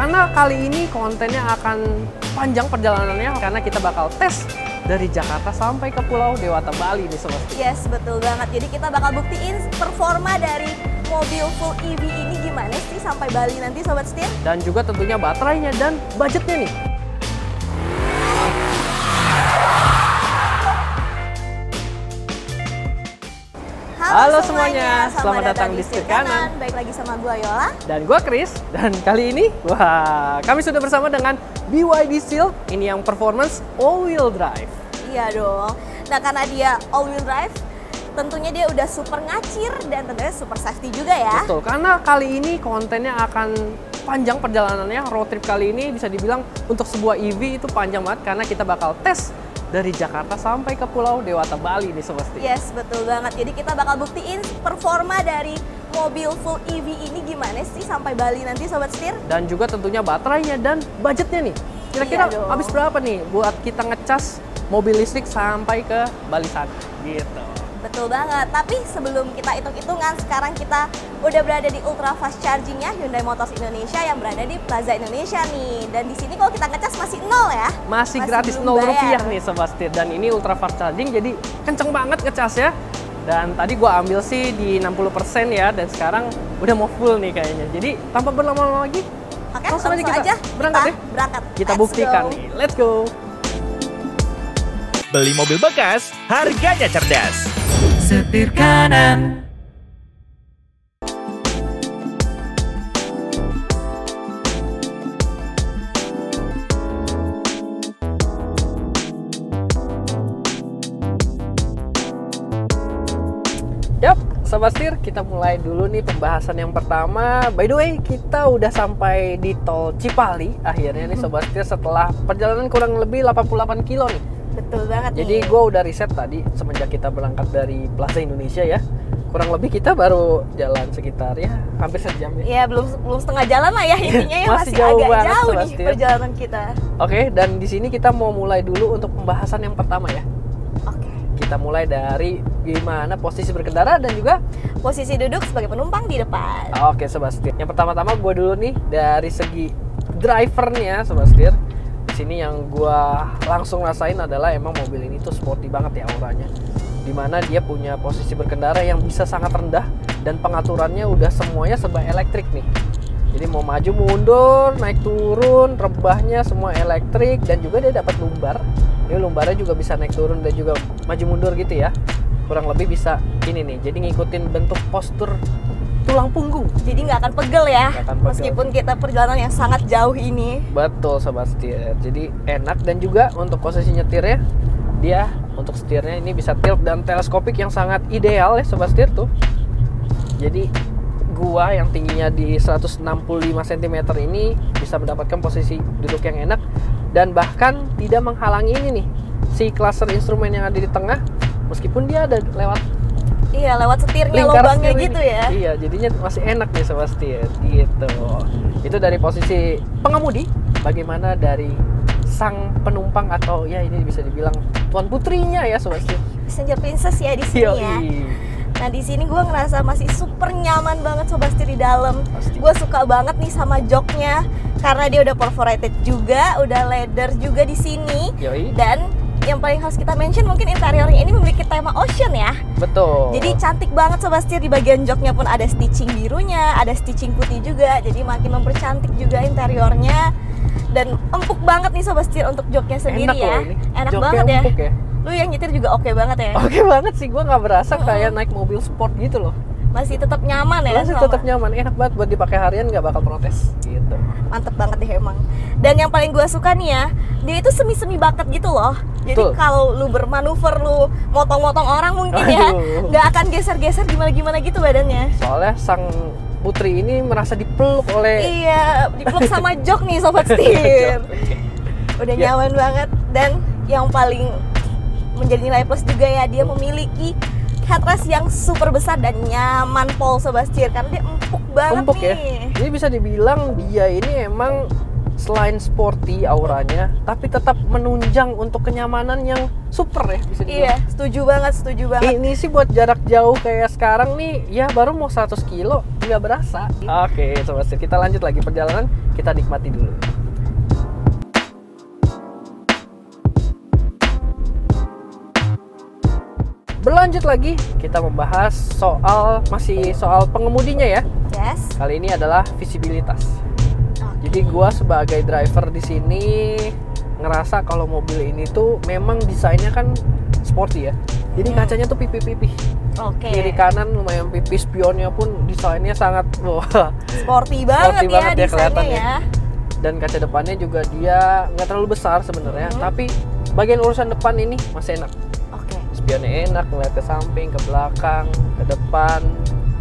Karena kali ini kontennya akan panjang perjalanannya karena kita bakal tes dari Jakarta sampai ke Pulau Dewata Bali nih Sobat Setir. Yes, betul banget. Jadi kita bakal buktiin performa dari mobil full EV ini gimana sih sampai Bali nanti Sobat Setir. Dan juga tentunya baterainya dan budgetnya nih. Halo semuanya, selamat datang di Setir Kanan. Baik lagi sama gua Yola. Dan gua Chris, dan kali ini, kami sudah bersama dengan BYD Seal, ini yang performance all-wheel drive. Iya dong. Nah karena dia all-wheel drive, tentunya dia udah super ngacir dan tentunya super safety juga ya. Betul, karena kali ini kontennya akan panjang perjalanannya, road trip kali ini bisa dibilang untuk sebuah EV itu panjang banget karena kita bakal tes dari Jakarta sampai ke Pulau Dewata Bali nih Sobat Setir. Yes, betul banget. Jadi kita bakal buktiin performa dari mobil full EV ini gimana sih sampai Bali nanti Sobat Setir. Dan juga tentunya baterainya dan budgetnya nih. Kira-kira Iya dong. habis berapa nih buat kita ngecas mobil listrik sampai ke Bali sana gitu. Betul banget. Tapi sebelum kita hitung-hitungan, sekarang kita udah berada di ultra fast chargingnya Hyundai Motors Indonesia yang berada di Plaza Indonesia nih. Dan di sini kalau kita ngecas masih nol ya. Masih gratis belum bayar. Rp0 nih Sobat Setir. Dan ini ultra fast charging jadi kenceng banget ngecas ya. Dan tadi gua ambil sih di 60% ya, dan sekarang udah mau full nih kayaknya. Jadi tanpa berlama-lama lagi, Oke, langsung aja kita berangkat ya. Berangkat. Kita Let's buktikan go. nih. Let's go. Beli mobil bekas, harganya cerdas. Setir kanan. Yap, Sobat Setir, kita mulai dulu nih pembahasan yang pertama. By the way, kita udah sampai di tol Cipali akhirnya nih Sobat Setir setelah perjalanan kurang lebih 88 kilo nih. Betul banget Jadi nih. gue udah riset tadi semenjak kita berangkat dari Plaza Indonesia ya. Kurang lebih kita baru jalan sekitar ya hampir sejam ya. Ya belum setengah jalan lah ya intinya ya, Masih masih jauh agak banget, jauh Sobat nih Setir. perjalanan kita. Oke, dan di sini kita mau mulai dulu untuk pembahasan yang pertama ya. Oke. Kita mulai dari gimana posisi berkendara dan juga Posisi duduk sebagai penumpang di depan. oke Sobat Setir. Yang pertama-tama gue dulu nih dari segi drivernya Sobat Setir. Di sini yang gue langsung rasain adalah emang mobil ini tuh sporty banget ya auranya. Dimana dia punya posisi berkendara yang bisa sangat rendah dan pengaturannya udah semuanya serba elektrik nih. Jadi mau maju mundur, naik turun, rebahnya semua elektrik dan juga dia dapat lumbar. Dia lumbarnya juga bisa naik turun dan juga maju mundur gitu ya. Kurang lebih bisa ini nih. Jadi ngikutin bentuk postur tulang punggung. Jadi nggak akan pegel ya, Nggak akan pegel. meskipun kita perjalanan yang sangat jauh ini. Betul Sobat Setir. Jadi enak dan juga untuk posisi nyetirnya dia untuk setirnya ini bisa tilt dan teleskopik yang sangat ideal ya Sobat Setir tuh. Jadi gua yang tingginya di 165 cm ini bisa mendapatkan posisi duduk yang enak dan bahkan tidak menghalangi ini nih si cluster instrumen yang ada di tengah meskipun dia ada lewat Iya, lewat setirnya lingkar lubangnya setir gitu ini. ya. Iya, jadinya masih enak nih Sobat Setir gitu. Itu dari posisi pengemudi. Bagaimana dari sang penumpang atau ya ini bisa dibilang tuan putrinya ya Sobat Setir. Passenger princess ya di sini ya. Nah di sini gue ngerasa masih super nyaman banget Sobat Setir di dalam. Pasti. Gue suka banget nih sama joknya karena dia udah perforated juga, udah leather juga di sini. Yoi. Dan yang paling harus kita mention mungkin interiornya ini memiliki tema ocean ya. Betul. Jadi cantik banget Sobat Setir, di bagian joknya pun ada stitching birunya, ada stitching putih juga. Jadi makin mempercantik juga interiornya. Dan empuk banget nih Sobat Setir untuk joknya sendiri enak ya. loh ini. Enak Joknya banget ya. empuk ya. Lu yang nyetir juga oke banget ya. Oke banget sih, gue nggak berasa kayak naik mobil sport gitu loh. Masih tetap nyaman ya. Masih sama- tetap nyaman, enak banget buat dipakai harian, nggak bakal protes gitu. Mantep banget deh emang. Dan yang paling gue suka nih ya, dia itu semi-semi bucket gitu loh. Jadi Betul. kalau lu bermanuver, lu motong-motong orang mungkin ya, Aduh. nggak akan geser-geser gimana-gimana gitu badannya. Soalnya sang putri ini merasa dipeluk oleh Iya, dipeluk sama jok nih Sobat Setir. Udah Ya. nyaman banget. Dan yang paling menjadi nilai plus juga ya, dia memiliki headrest yang super besar dan nyaman pol Sobat Setir, karena dia empuk banget empuk ya. nih. Jadi bisa dibilang dia ini emang selain sporty auranya, tapi tetap menunjang untuk kenyamanan yang super ya bisa dibilang. Iya, setuju banget. Ini sih buat jarak jauh kayak sekarang nih, ya baru mau 100 kilo nggak berasa. Oke, Sobat Setir, kita lanjut lagi perjalanan, kita nikmati dulu. Berlanjut lagi, kita membahas masih soal pengemudinya ya. Yes. Kali ini adalah visibilitas. Jadi gua sebagai driver di sini ngerasa kalau mobil ini tuh memang desainnya kan sporty ya. Jadi kacanya tuh pipih-pipih. Oke. Kiri kanan lumayan pipih, spionnya pun desainnya sangat Sporty banget ya desainnya kelihatannya. ya. Dan kaca depannya juga dia nggak terlalu besar sebenarnya, tapi bagian urusan depan ini masih enak. Oke. Spionnya enak, ngeliat ke samping, ke belakang, ke depan.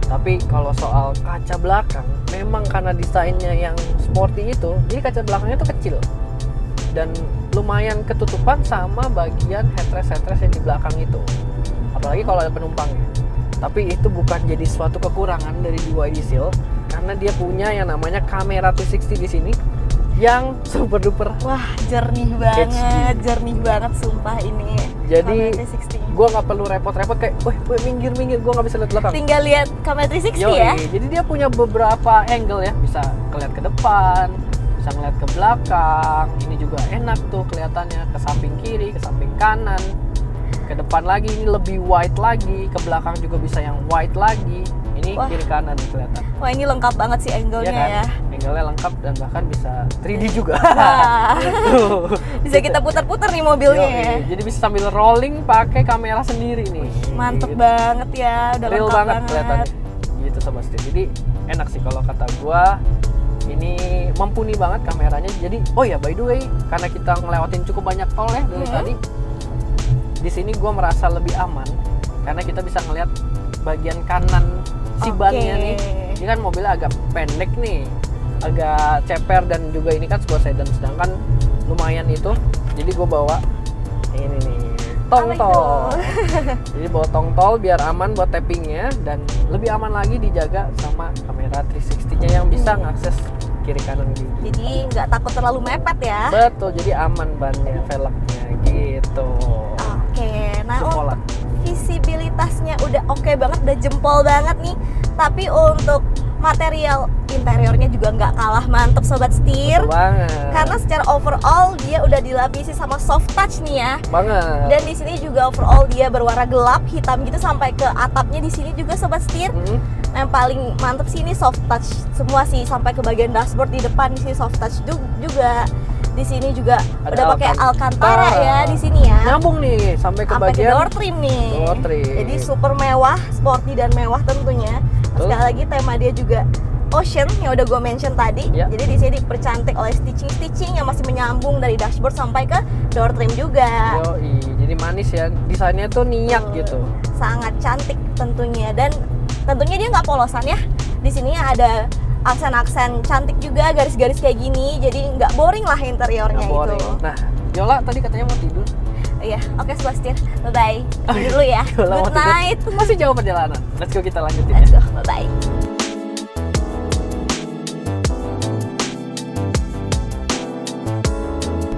Tapi kalau soal kaca belakang, memang karena desainnya yang sporty itu, jadi kaca belakangnya tuh kecil dan lumayan ketutupan sama bagian headrest yang di belakang itu. Apalagi kalau ada penumpangnya. Tapi itu bukan jadi suatu kekurangan dari BYD Seal, karena dia punya yang namanya kamera 360 di sini yang super duper. Wah, jernih banget sumpah ini. Jadi kamera 360. gue nggak perlu repot-repot kayak, weh minggir, gue nggak bisa lihat belakang. Tinggal lihat kamera 360 Yoi, ya. jadi dia punya beberapa angle ya, bisa ngeliat ke depan, bisa ngeliat ke belakang. Ini juga enak tuh kelihatannya, ke samping kiri, ke samping kanan, ke depan lagi ini lebih wide lagi, ke belakang juga bisa yang wide lagi. Ini Wah. kiri kanan kelihatan. Wah, ini lengkap banget sih angle-nya Iya kan? ya. Angle-nya lengkap dan bahkan bisa 3D juga. Wah. Tuh. Bisa kita putar-putar nih mobilnya Yoi, ya. jadi bisa sambil rolling pakai kamera sendiri nih. Mantep Gitu. banget ya, udah Real lengkap banget kelihatannya. Gitu Sobat Setir. Jadi enak sih kalau kata gua. Ini mumpuni banget kameranya. Jadi oh ya by the way, karena kita ngelewatin cukup banyak tol ya dari tadi. Di sini gua merasa lebih aman karena kita bisa ngelihat bagian kanan si bannya nih. Ini kan mobilnya agak pendek nih, agak ceper dan juga ini kan sebuah sedan, sedangkan lumayan itu. Jadi gue bawa ini nih tongtol. Jadi bawa tongtol biar aman buat tappingnya dan lebih aman lagi dijaga sama kamera 360-nya yang bisa ngakses kiri kanan gitu. Jadi nggak takut terlalu mepet ya. Betul, jadi aman bannya, velgnya gitu. Oke, nah Sekolah. visibilitasnya udah oke banget, udah jempol banget nih. Tapi untuk material interiornya juga nggak kalah mantep Sobat Setir. Betul banget. Karena secara overall dia udah dilapisi sama soft touch nih ya. Banget. Dan di sini juga overall dia berwarna gelap, hitam gitu sampai ke atapnya di sini juga Sobat Setir. Nah, yang paling mantep sih ini soft touch semua sih, sampai ke bagian dashboard di depan di sini soft touch juga. Di sini juga Ada udah pakai Alcantara. Alcantara ya di sini ya. Nyambung nih sampai ke Sampai ke bagian door trim nih. door trim. Jadi super mewah, sporty dan mewah tentunya. Betul. Sekali lagi tema dia juga ocean yang udah gue mention tadi. Ya. Jadi di sini dipercantik oleh stitching yang masih menyambung dari dashboard sampai ke door trim juga. Yoi, jadi manis ya, desainnya tuh niat gitu. Sangat cantik tentunya, dan tentunya dia nggak polosan ya. Di sini ada aksen-aksen cantik juga, garis-garis kayak gini, jadi nggak boring lah interiornya Nggak boring. itu. Nah, Yola tadi katanya mau tidur. Iya, oke Sobat Setir, bye-bye. Tidur dulu ya. Yola mau Good tidur. night. Masih jauh perjalanan. Let's go, kita lanjutin Let's ya. go, bye-bye.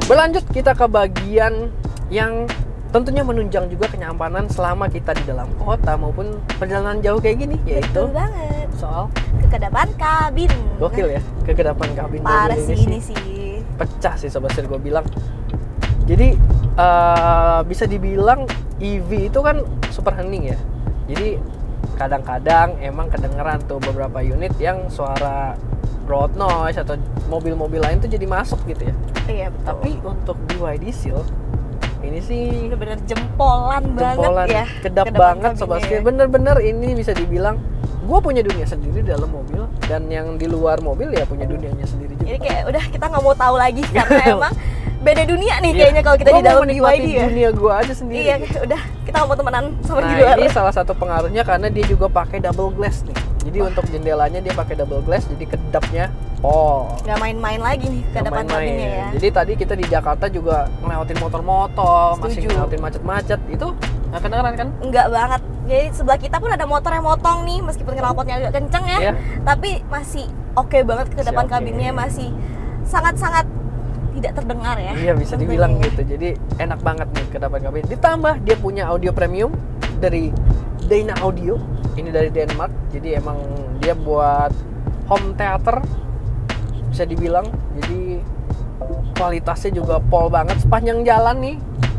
Berlanjut kita ke bagian yang tentunya menunjang juga kenyamanan selama kita di dalam kota maupun perjalanan jauh kayak gini, yaitu Betul banget. soal Kekedapan kabin. gokil ya, kegedapan kabin Parah mobil sih ini sih. pecah sih Sobat Setir, gue bilang. Jadi bisa dibilang EV itu kan super hening ya. Jadi kadang-kadang emang kedengeran tuh beberapa unit yang suara road noise atau mobil-mobil lain tuh jadi masuk gitu ya. Iya betul. Tapi untuk BYD Seal ini sih bener-bener jempolan banget ya. kedap kedepan banget Sobat kabinnya Setir. ya. Bener-bener ini bisa dibilang gue punya dunia sendiri dalam mobil, dan yang di luar mobil ya punya dunianya sendiri juga. Jadi kayak udah kita nggak mau tahu lagi karena emang beda dunia nih Iya. kayaknya kalau kita Gua di mau dalam menikmati BYD ya. dunia gue aja sendiri. Iya, kayak udah kita nggak mau temenan sama Nah di luar. ini salah satu pengaruhnya karena dia juga pakai double glass nih. Jadi untuk jendelanya dia pakai double glass, jadi kedapnya pol. Nggak main-main lagi nih ke Nggak depan main-main. kabinnya ya. Jadi tadi kita di Jakarta juga ngelewatin motor-motor, masih Setuju. ngelewatin macet-macet. Itu nggak kedengeran kan? Enggak banget. Jadi sebelah kita pun ada motor yang motong nih, meskipun knalpotnya agak kenceng ya. Iya. Tapi masih oke banget ke depan Masih oke. kabinnya, masih sangat-sangat tidak terdengar ya. Iya bisa tentunya. dibilang gitu. Jadi enak banget nih kedapat kabin. Ditambah dia punya audio premium dari Dyna Audio. Ini dari Denmark. Jadi emang dia buat home theater bisa dibilang. Jadi kualitasnya juga pol banget sepanjang jalan nih.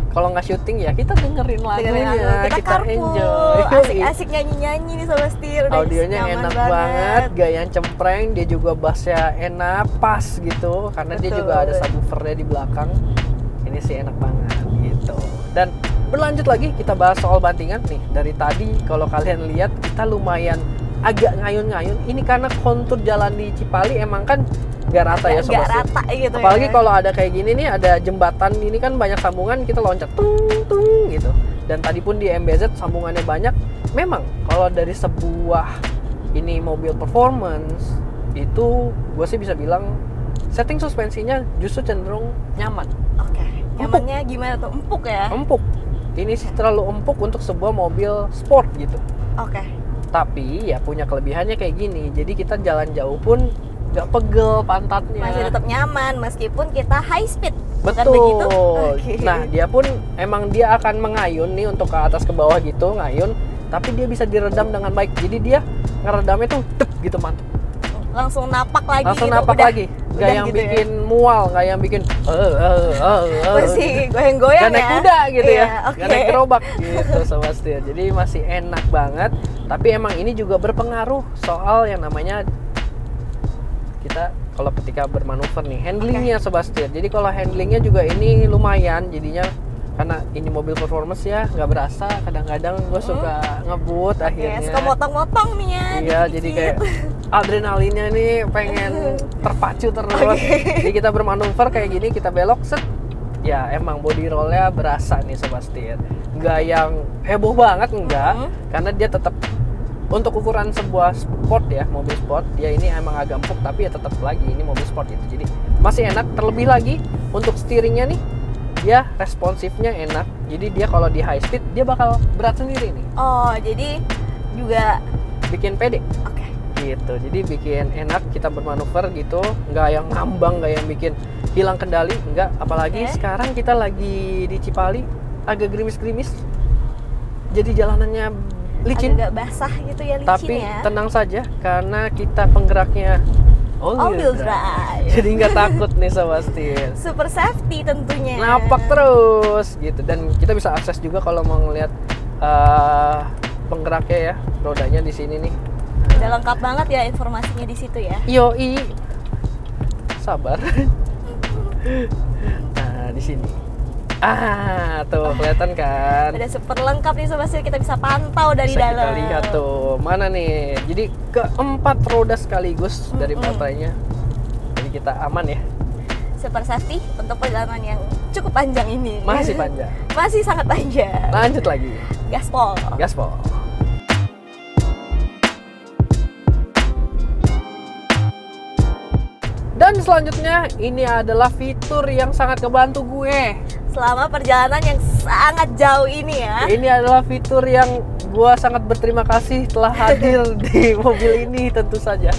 Kalau nggak syuting ya kita dengerin lagunya, kita carpool, enjoy. asik-asik nyanyi-nyanyi nih Sobat Setir. Udah Audionya nyaman enak banget, gaya cempreng, dia juga bassnya enak, pas gitu. Karena dia Betul. juga ada subwoofernya di belakang. Ini sih enak banget gitu. Dan berlanjut lagi kita bahas soal bantingan nih. Dari tadi kalau kalian lihat kita lumayan agak ngayun-ngayun. Ini karena kontur jalan di Cipali emang kan gak rata ya Sobat Gak Setir. rata gitu. Apalagi ya. kalau ada kayak gini nih, ada jembatan ini kan banyak sambungan, kita loncat tung gitu. Dan tadi pun di MBZ sambungannya banyak. Memang kalau dari sebuah ini mobil performance itu gue sih bisa bilang setting suspensinya justru cenderung nyaman. Oke. Nyamannya gimana tuh? Empuk ya? Empuk. Ini sih terlalu empuk untuk sebuah mobil sport gitu. Oke. Tapi ya punya kelebihannya kayak gini. Jadi kita jalan jauh pun nggak pegel pantatnya. Masih tetap nyaman meskipun kita high speed. Bukan Betul. begitu? Oke. Nah, dia pun emang dia akan mengayun nih untuk ke atas ke bawah gitu, ngayun, tapi dia bisa diredam dengan baik. Jadi dia ngeredamnya tuh dep gitu mantap. Langsung napak lagi Langsung gitu. napak Udah- lagi. udah Gak yang gitu bikin mual, gak yang bikin Masih goyang-goyang gak naik ya. kuda gitu Iya, ya. oke. Gak naik gerobak gitu Sobat Setir. Jadi masih enak banget. Tapi emang ini juga berpengaruh soal yang namanya kita kalau ketika bermanuver nih handlingnya Sobat Setir. Jadi kalau handlingnya juga ini lumayan jadinya karena ini mobil performance ya nggak berasa. Kadang-kadang gue suka ngebut Oke, akhirnya. suka motong-motong nih ya. Iya, jadi dikit. kayak adrenalinnya nih pengen terpacu terus. Jadi kita bermanuver kayak gini, kita belok set. Ya emang body rollnya berasa nih Sobat Setir. Nggak yang heboh banget enggak, karena dia tetap untuk ukuran sebuah sport ya, mobil sport, dia ini emang agak empuk tapi ya tetap lagi ini mobil sport gitu. Jadi masih enak, terlebih lagi untuk steeringnya nih dia responsifnya enak. Jadi dia kalau di high speed dia bakal berat sendiri nih. Oh, jadi juga Bikin pede oke. gitu. Jadi bikin enak kita bermanuver gitu, nggak yang ngambang, nggak yang bikin hilang kendali, enggak. Apalagi Oke. sekarang kita lagi di Cipali agak gerimis-gerimis. Jadi jalanannya licin. Agak basah gitu ya licin Tapi ya. tenang saja karena kita penggeraknya All-wheel drive. Jadi nggak takut nih Sobat Setir. Super safety tentunya. Napak terus gitu, dan kita bisa akses juga kalau mau ngeliat penggeraknya ya, rodanya di sini nih. Udah lengkap banget ya informasinya di situ ya. Yoi, sabar. Nah di sini. Tuh kelihatan kan? Udah super lengkap nih Sobat Setir, kita bisa pantau dari Bisa dalam. kita lihat tuh mana nih. Jadi keempat roda sekaligus dari baterainya. Jadi kita aman ya. Super safety untuk perjalanan yang cukup panjang ini. Masih panjang. Masih sangat panjang. Lanjut lagi. Gaspol. Gaspol. Dan selanjutnya ini adalah fitur yang sangat ngebantu gue. Selama perjalanan yang sangat jauh ini ya. Ini adalah fitur yang gue sangat berterima kasih telah hadir di mobil ini tentu saja.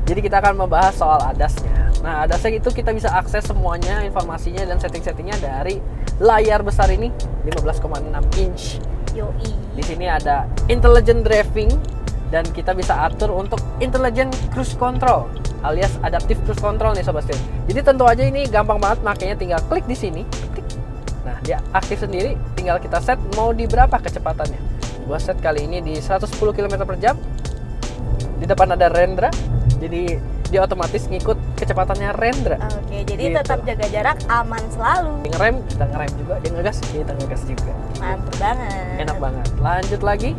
Jadi kita akan membahas soal ADAS-nya. Nah, ADAS-nya itu kita bisa akses semuanya, informasinya dan setting-settingnya dari layar besar ini 15,6 inch. Yoi. Di sini ada intelligent driving dan kita bisa atur untuk intelligent cruise control alias adaptive cruise control nih Sobat Setir. Jadi tentu aja ini gampang banget, makanya tinggal klik di sini. Klik. Nah, dia aktif sendiri, tinggal kita set mau di berapa kecepatannya. Gua set kali ini di 110 km/jam. Di depan ada Rendra, jadi dia otomatis ngikut kecepatannya Rendra. Oke, jadi Gitu. tetap jaga jarak, aman selalu. Dia ngerem, kita ngerem juga, dia ngegas, kita ngegas juga. Mantap banget. Enak banget. Lanjut lagi,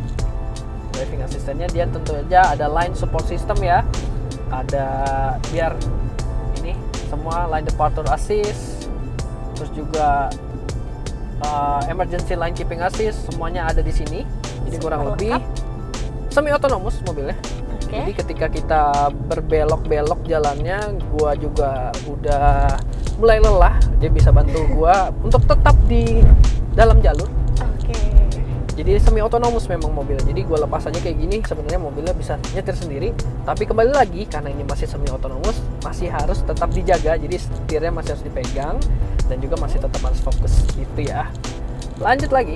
driving asistennya dia tentu aja ada line support system ya, ada biar ini semua line departure assist, terus juga emergency line keeping assist, semuanya ada di sini. Jadi kurang Super lebih lengkap. semi otonomous mobilnya. Oke. Jadi ketika kita berbelok-belok jalannya, gua juga udah mulai lelah, dia bisa bantu gua untuk tetap di dalam jalur. Oke. Jadi semi otonomous memang mobilnya. Jadi gue lepas aja kayak gini, sebenarnya mobilnya bisa nyetir sendiri. Tapi kembali lagi karena ini masih semi otonomous, masih harus tetap dijaga. Jadi setirnya masih harus dipegang dan juga masih tetap harus fokus gitu ya. Lanjut lagi.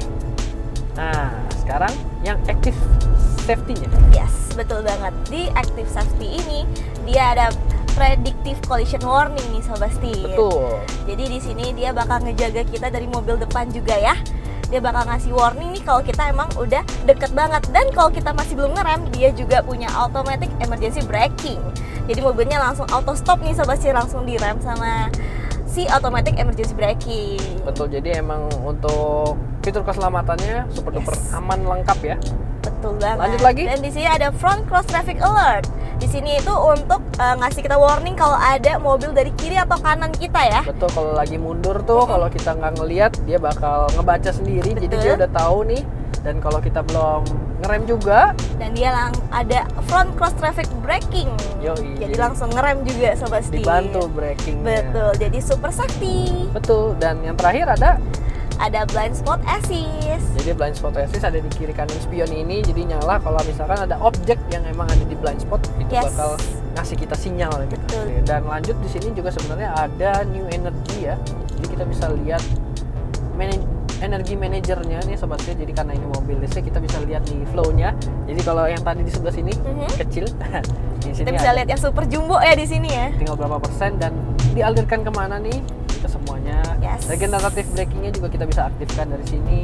Nah, sekarang yang active safety-nya. Yes, betul banget. Di active safety ini dia ada predictive collision warning nih Sobat Setir. Betul. Jadi di sini dia bakal ngejaga kita dari mobil depan juga ya. Dia bakal ngasih warning nih kalau kita emang udah deket banget. Dan kalau kita masih belum ngerem, dia juga punya automatic emergency braking. Jadi mobilnya langsung auto stop nih Sobat Setir, langsung direm sama si automatic emergency braking. Betul, jadi emang untuk fitur keselamatannya super duper aman, lengkap ya. Betul banget. Lanjut lagi. Dan di sini ada front cross traffic alert. Di sini itu untuk ngasih kita warning kalau ada mobil dari kiri atau kanan kita ya. Betul, kalau lagi mundur tuh, kalau kita nggak ngelihat, dia bakal ngebaca sendiri. Jadi dia udah tahu nih. Dan kalau kita belum ngerem juga, dan dia ada front cross traffic braking. Yoi, jadi langsung ngerem juga Sobat Setir. Dibantu brakingnya. Betul, jadi super sakti. Betul, dan yang terakhir ada blind spot assist. Jadi blind spot assist ada di kiri kanan spion ini, jadi nyala kalau misalkan ada objek yang emang ada di blind spot, itu bakal ngasih kita sinyal gitu. Betul. Dan lanjut di sini juga sebenarnya ada new energy ya. Jadi kita bisa lihat energi manajernya nih Sobat Setir. Jadi karena ini mobil listrik, kita bisa lihat nih flow-nya. Jadi kalau yang tadi di sebelah sini kecil, di sini kita bisa lihat yang super jumbo ya di sini ya. Tinggal berapa persen dan dialirkan kemana nih ke semuanya. Regenerative brakingnya juga kita bisa aktifkan dari sini.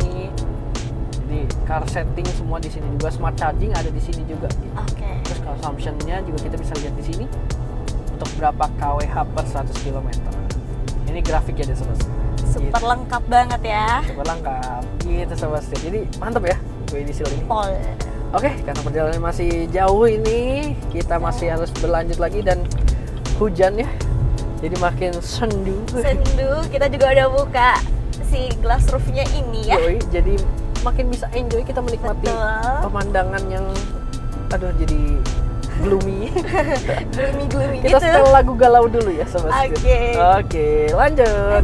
Jadi car setting semua di sini juga, smart charging ada di sini juga. Oke. Terus consumption-nya juga kita bisa lihat di sini untuk berapa kWh per 100 km. Ini grafik ya deh Sobat Setir. Super lengkap banget ya. Super lengkap gitu Sobat Setir. Jadi mantap ya WD Seal ini. Pol. Oke, karena perjalanan masih jauh ini, kita masih harus berlanjut lagi dan hujan ya. Jadi makin sendu. Kita juga udah buka si glass roof-nya ini ya. Yoi, jadi makin bisa enjoy kita menikmati pemandangan yang jadi gloomy. gloomy Kita gitu. setel lagu galau dulu ya Sobat Setir. Oke, lanjut.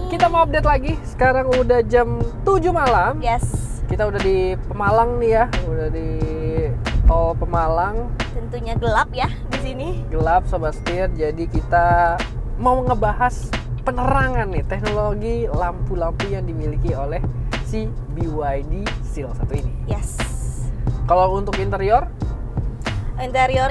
Kita mau update lagi. Sekarang udah jam 7 malam. Yes. Kita udah di Pemalang nih ya. Udah di tol Pemalang. Tentunya gelap ya di sini. Gelap Sobat Setir. Jadi kita mau ngebahas penerangan nih, teknologi lampu-lampu yang dimiliki oleh si BYD Seal 1 ini. Yes. Kalau untuk interior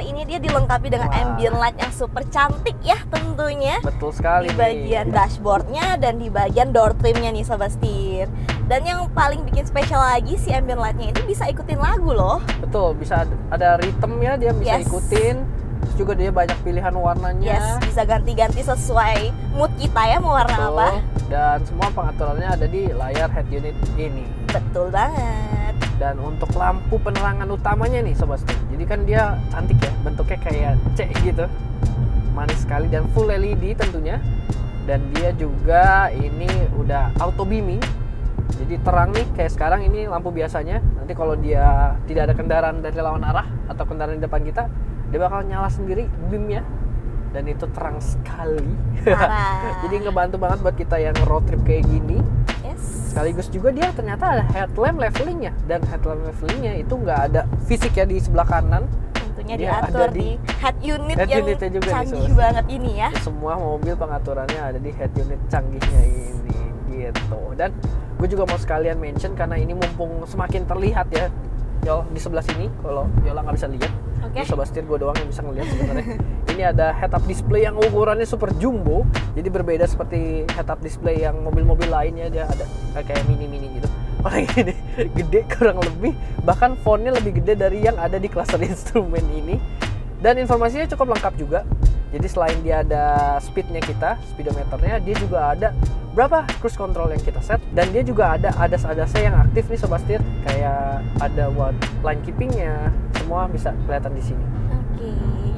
ini dia dilengkapi dengan ambient light yang super cantik ya tentunya. Betul sekali. Di bagian dashboardnya dan di bagian door trimnya nih Sobat Setir. Dan yang paling bikin spesial lagi, si ambient lightnya ini bisa ikutin lagu loh. Betul, bisa ada ritmenya, dia bisa ikutin. Terus juga dia banyak pilihan warnanya. Yes, bisa ganti-ganti sesuai mood kita ya mau warna apa. Dan semua pengaturannya ada di layar head unit ini. Betul banget. Dan untuk lampu penerangan utamanya nih Sobat Setir, jadi kan dia cantik ya, bentuknya kayak C gitu, manis sekali dan full LED tentunya. Dan dia juga ini udah auto beaming, jadi terang nih kayak sekarang ini lampu biasanya. Nanti kalau dia tidak ada kendaraan dari lawan arah atau kendaraan di depan kita, dia bakal nyala sendiri beamnya. Dan itu terang sekali. Jadi ngebantu banget buat kita yang road trip kayak gini. Sekaligus juga dia ternyata ada headlamp levelingnya. Dan headlamp levelingnya itu nggak ada fisik ya di sebelah kanan. Tentunya diatur di head unit yang juga canggih banget ini ya. Semua mobil pengaturannya ada di head unit canggihnya ini gitu. Dan gue juga mau sekalian mention karena ini mumpung semakin terlihat ya Yol di sebelah sini. Kalau Yola nggak bisa lihat, Sobat Setir gue doang yang bisa ngelihat sebenarnya. Ini ada head-up display yang ukurannya super jumbo. Jadi berbeda seperti head-up display yang mobil-mobil lainnya. Dia ada kayak mini-mini gitu. Kalau ini gede kurang lebih. Bahkan fontnya lebih gede dari yang ada di cluster instrumen ini. Dan informasinya cukup lengkap juga. Jadi selain dia ada speednya kita, speedometernya, dia juga ada berapa cruise control yang kita set. Dan dia juga ada ADAS-ADASnya yang aktif nih Sobat Setir. Kayak ada line keepingnya. Semua bisa kelihatan di sini.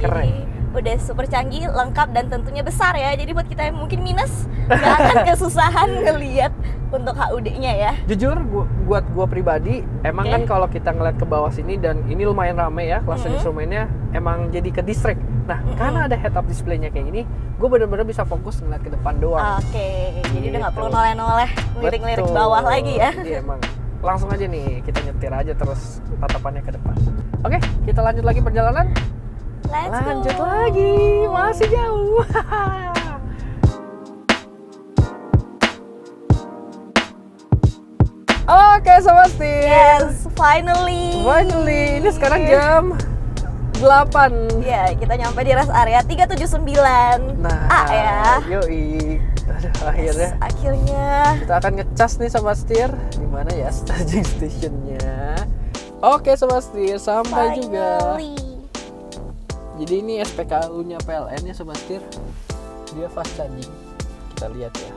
Keren. Udah super canggih, lengkap dan tentunya besar ya. Jadi buat kita yang mungkin minus, nggak akan kesusahan ngelihat untuk HUD-nya ya. Jujur, buat gua pribadi, emang Oke. kan kalau kita ngeliat ke bawah sini dan ini lumayan rame ya, kelas instrumennya emang jadi ke distract. Nah, karena ada head up display-nya kayak gini, gue bener-bener bisa fokus ngeliat ke depan doang. Oke, jadi udah nggak Gitu. perlu noleh-noleh, lirik-lirik Betul. bawah lagi ya. Iya emang. Langsung aja nih, kita nyetir aja terus tatapannya ke depan. Oke, kita lanjut lagi perjalanan. Let's Lanjut go. lagi, masih jauh. Oke, Sobat Setir. Yes, finally. Finally, ini sekarang jam 8. Ya, kita nyampe di rest area 379 Nah, A ya. yoi. Aduh, akhirnya Akhirnya. kita akan ngecas nih Sobat Setir. Di mana ya charging stationnya? Oke, Sobat Setir, sampai juga. Finally. Jadi ini SPKU-nya PLN ya Sobat Setir. Dia fast charging. Kita lihat ya.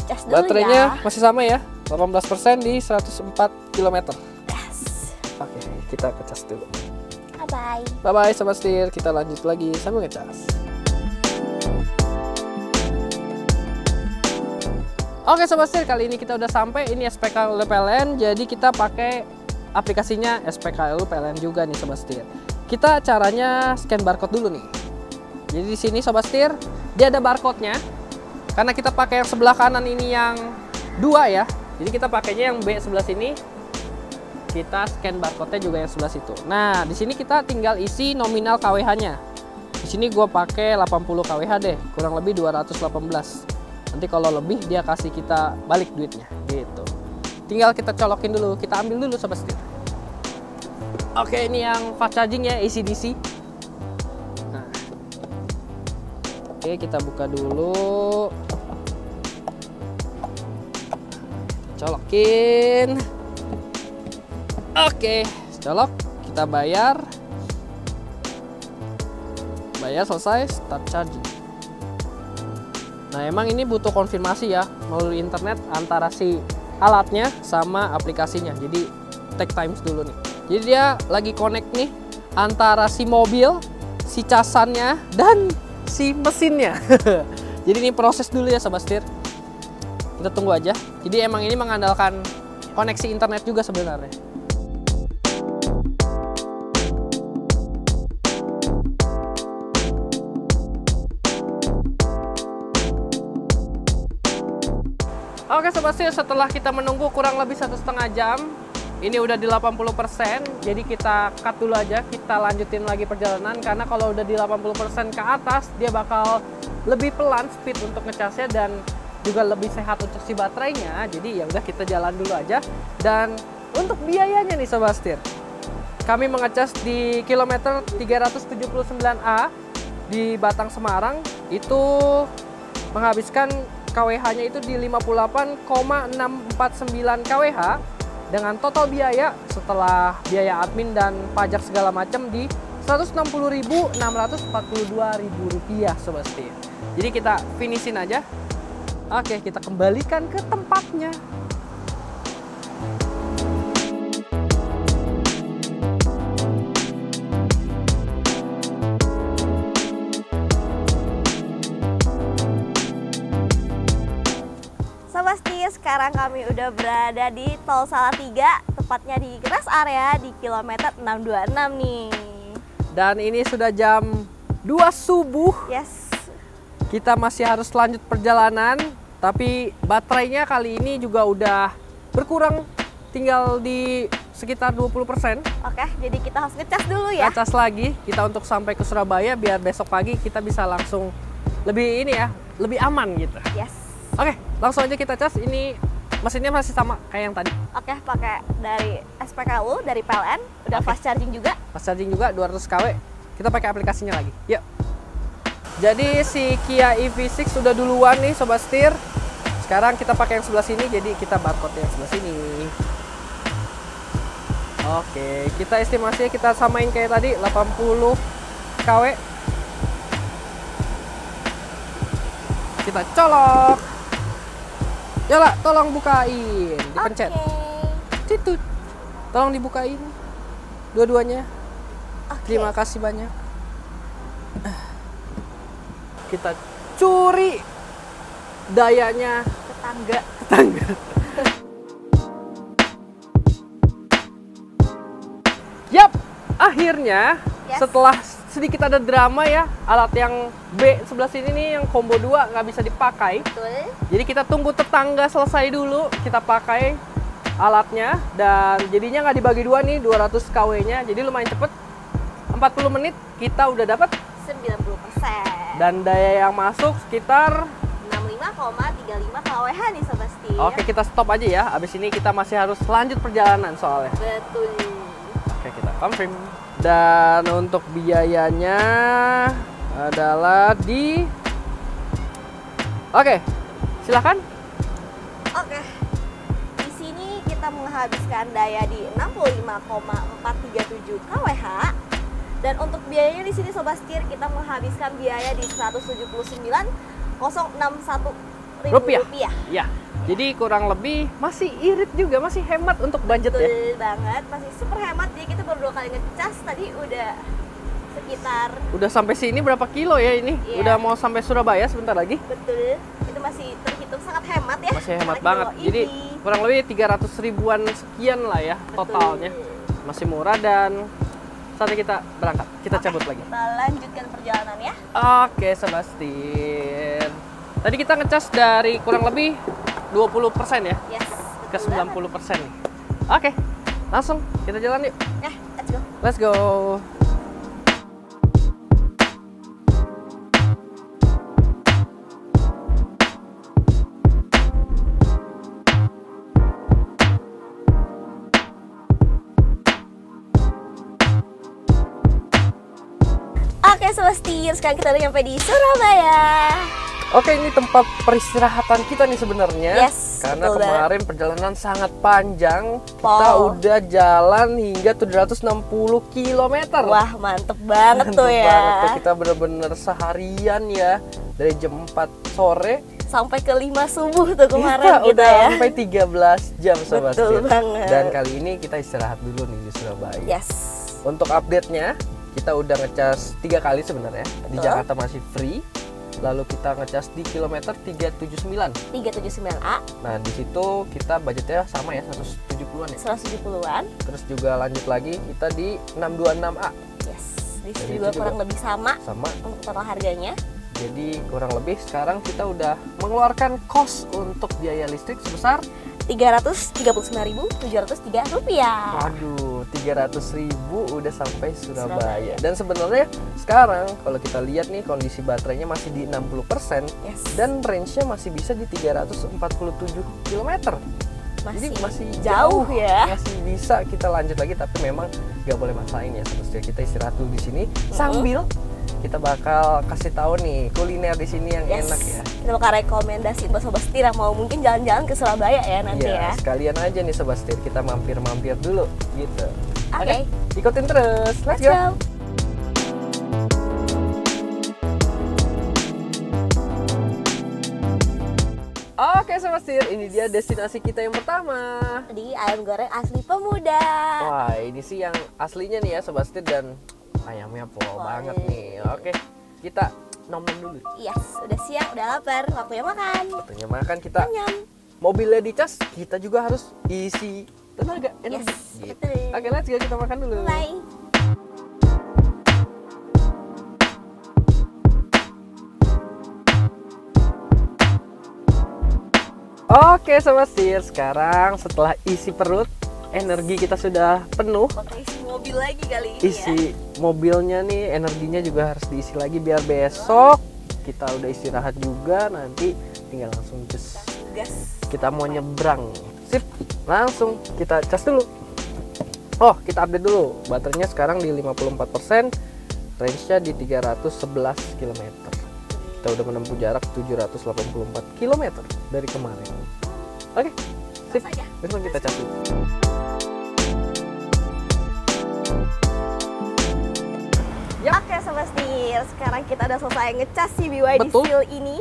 Cas dulu Baterainya ya. masih sama ya. 18% di 104 km. Yes. Oke, kita ngecas dulu. Bye-bye. Bye-bye Sobat Setir, kita lanjut lagi sambil ngecas. Oke Sobat Setir, kali ini kita udah sampai. Ini SPKLU PLN, jadi kita pakai aplikasinya SPKLU PLN juga nih Sobat Setir. Kita caranya scan barcode dulu nih. Jadi di sini Sobat Setir, dia ada barcode-nya. Karena kita pakai yang sebelah kanan ini yang 2 ya. Jadi kita pakainya yang B sebelah sini. Kita scan barcode-nya juga yang sebelah situ. Nah, di sini kita tinggal isi nominal KWH-nya. Di sini gua pakai 80 KWH deh, kurang lebih 218. Nanti kalau lebih dia kasih kita balik duitnya, gitu. Tinggal kita colokin dulu, kita ambil dulu Sobat Setir. Oke, ini yang fast charging ya, AC/DC. Nah. Oke, kita buka dulu. Colokin. Oke, colok, kita bayar. Bayar selesai, start charging. Nah, emang ini butuh konfirmasi ya melalui internet antara si alatnya sama aplikasinya. Jadi take times dulu nih. Jadi dia lagi connect nih antara si mobil, si casannya dan si mesinnya. Jadi ini proses dulu ya Sobat Setir. Kita tunggu aja. Jadi emang ini mengandalkan koneksi internet juga sebenarnya. Oke Sobat Setir, setelah kita menunggu kurang lebih 1,5 jam, ini udah di 80%, jadi kita cut dulu aja, kita lanjutin lagi perjalanan, karena kalau udah di 80% ke atas, dia bakal lebih pelan speed untuk ngecasnya dan juga lebih sehat untuk si baterainya. Jadi ya udah kita jalan dulu aja. Dan untuk biayanya nih Sobat Setir, kami mengecas di kilometer 379A di Batang Semarang, itu menghabiskan KWH-nya itu di 58,649 KWH dengan total biaya setelah biaya admin dan pajak segala macam di Rp160.642.000 Sobat Setir. Jadi kita finishin aja. Oke, kita kembalikan ke tempatnya. Sobat Setir, sekarang kami udah berada di Tol Salatiga, tepatnya di rest area di kilometer 626 nih. Dan ini sudah jam 2 subuh. Yes. Kita masih harus lanjut perjalanan, tapi baterainya kali ini juga udah berkurang, tinggal di sekitar 20%. Oke, jadi kita harus ngecas dulu ya. Ngecas lagi kita untuk sampai ke Surabaya biar besok pagi kita bisa langsung lebih ini ya, lebih aman gitu. Yes. Oke, langsung aja kita cas. Ini mesinnya masih sama kayak yang tadi. Oke, pakai dari SPKLU, dari PLN, udah fast charging juga. Fast charging juga 200 kW. Kita pakai aplikasinya lagi. Yuk. Jadi si Kia EV6 sudah duluan nih Sobat Setir. Sekarang kita pakai yang sebelah sini, jadi kita barcode yang sebelah sini. Oke, kita estimasinya kita samain kayak tadi 80 kW. Kita colok. Yala, tolong bukain, dipencet. Oke. Titut. Tolong dibukain dua-duanya. Oke. Terima kasih banyak. Kita curi dayanya Tetangga. tetangga. Yap, akhirnya Yes. setelah sedikit ada drama ya, alat yang B sebelah sini nih yang combo 2 nggak bisa dipakai. Betul. Jadi kita tunggu tetangga selesai dulu, kita pakai alatnya dan jadinya nggak dibagi dua nih 200 kW-nya. Jadi lumayan cepet, 40 menit kita udah dapat 90%. dan daya yang masuk sekitar 65,35 kWh nih Sobat Setir. Oke, kita stop aja ya. Abis ini kita masih harus lanjut perjalanan soalnya. Betul. Oke, kita confirm. Dan untuk biayanya adalah di... Oke, silakan. Oke. Di sini kita menghabiskan daya di 65,437 kWh. Dan untuk biayanya di sini Sobat Setir kita menghabiskan biaya di 179.061 ribu rupiah. Ya, jadi kurang lebih masih irit juga, masih hemat untuk budget ya. Betul banget, masih super hemat. Jadi kita baru 2 kali ngecas, tadi udah sekitar, Udah sampai sini berapa kilo ya ini? Iya. Udah mau sampai Surabaya sebentar lagi. betul, itu masih terhitung sangat hemat ya. Masih hemat Apalagi banget. kalau Jadi EV. kurang lebih 300 ribuan sekian lah ya totalnya. Masih murah dan saatnya kita berangkat. Kita cabut lagi. Kita lanjutkan perjalanan ya. Oke, Sebastian. Tadi kita ngecas dari kurang lebih 20% ya Yes, ke betul banget. 90% nih. Oke, langsung kita jalan yuk. Nah, let's go. Let's go. Oke Sobat Setir, sekarang kita udah nyampe di Surabaya. Oke, ini tempat peristirahatan kita nih sebenarnya. Yes, Karena betul kemarin perjalanan sangat panjang. Kita Pol. udah jalan hingga 760 km. Wah, mantep banget tuh ya. Banget tuh. Kita bener-bener seharian ya. Dari jam 4 sore Sampai ke 5 subuh tuh kemarin kita kita udah ya. sampai 13 jam Sobat Betul Setir. banget. Dan kali ini kita istirahat dulu nih di Surabaya. Yes. Untuk update-nya, kita udah ngecas 3 kali sebenarnya. Di Betul. Jakarta masih free. Lalu kita ngecas di kilometer 379. 379A, Nah, di situ kita budgetnya sama ya, 170-an ya. 170-an. Terus juga lanjut lagi kita di 626A. Yes. Di Dan situ itu juga juga kurang lebih sama Sama. untuk total harganya. Jadi kurang lebih sekarang kita udah mengeluarkan kos untuk biaya listrik sebesar Rp339.703. waduh, 300.000 udah sampai Surabaya. Dan sebenarnya sekarang kalau kita lihat nih kondisi baterainya masih di 60% Yes. dan range-nya masih bisa di 347 km. Jadi masih jauh ya. Masih bisa kita lanjut lagi, tapi memang nggak boleh maksain ya. Terus kita istirahat dulu di sini sambil kita bakal kasih tahu nih kuliner di sini yang Yes. enak ya. Kita bakal rekomendasi buat Sobat Setir yang mau mungkin jalan-jalan ke Surabaya ya nanti Iya, ya. sekalian aja nih Sobat Setir, kita mampir-mampir dulu gitu. Oke. Ikutin terus. Let's Let's go. go. Oke Sobat Setir, ini dia destinasi kita yang pertama. Di ayam goreng asli pemuda. Wah, ini sih yang aslinya nih ya Sobat Setir, dan ayamnya pol banget nih. Oke, kita nomor dulu. Yes, udah siang, udah lapar, waktunya makan. Waktunya makan, kita Nyam. mobilnya dicas, kita juga harus isi tenaga Yes, energi. Gitu. betul. Oke, let's go, kita makan dulu. Mulai. Oke Sobat Setir, sekarang setelah isi perut, energi kita sudah penuh. Pakai isi mobil lagi kali ini Isi mobilnya nih, energinya juga harus diisi lagi biar besok kita udah istirahat juga, nanti tinggal langsung cus. ya. Gas. Kita mau nyebrang. Sip, langsung kita cas dulu. Oh, kita update dulu. Baterainya sekarang di 54%, range-nya di 311 km. Kita udah menempuh jarak 784 km dari kemarin. Oke, sip. Langsung aja. Langsung kita cas dulu. Yap. Oke Sobat Setir, sekarang kita udah selesai ngecas si BYD Betul. Seal ini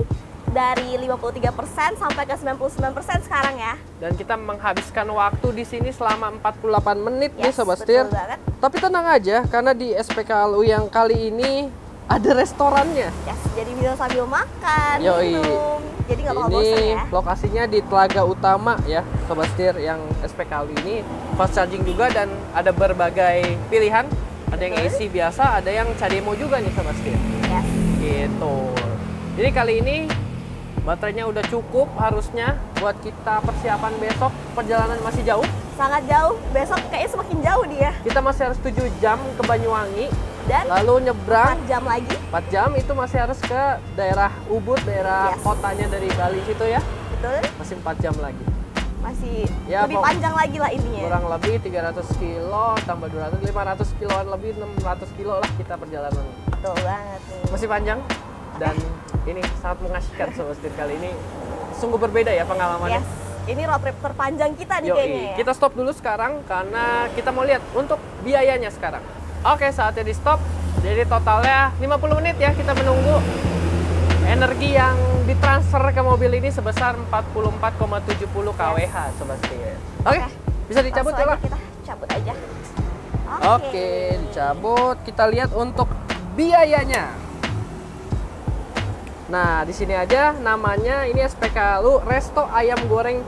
dari 53% sampai ke 99% sekarang ya. Dan kita menghabiskan waktu di sini selama 48 menit nih Yes, Sobat Setir. betul banget. Tapi tenang aja, karena di SPKLU yang kali ini ada restorannya. Yes, jadi bisa sambil makan, Yoi. minum. Jadi nggak bakal bosan Ini ya. lokasinya di Telaga Utama ya, Sobat Setir, yang SPKLU ini fast charging juga dan ada berbagai pilihan. Ada yang AC biasa, ada yang CHAdeMO juga nih Sobat Setir. Yes. Gitu. Jadi kali ini baterainya udah cukup harusnya buat kita persiapan besok. Perjalanan masih jauh. Sangat jauh. Besok kayaknya semakin jauh dia. Kita masih harus 7 jam ke Banyuwangi. Dan Lalu nyebrang 4 jam lagi. 4 jam itu masih harus ke daerah Ubud, daerah Yes. kotanya dari Bali situ ya. Betul. Masih 4 jam lagi. Masih Ya, lebih panjang lagi lah intinya. Kurang lebih 300 kilo tambah 200, 500 kiloan lebih, 600 kilo lah kita perjalanan. Betul banget nih. Masih panjang dan ini sangat mengasihkan Sobat Setir. Kali ini sungguh berbeda ya pengalamannya. Yes. Ini road trip terpanjang kita nih Yoi. kayaknya ya. Kita stop dulu sekarang karena kita mau lihat untuk biayanya sekarang. Oke, saatnya di stop. Jadi totalnya 50 menit ya kita menunggu. Energi yang ditransfer ke mobil ini sebesar 44,70 kWh Sobat Setir. Oke, bisa dicabut ya Langsung lah. aja kita cabut aja. Oke, dicabut. Kita lihat untuk biayanya. Nah, di sini aja namanya ini SPKLU Resto Ayam Goreng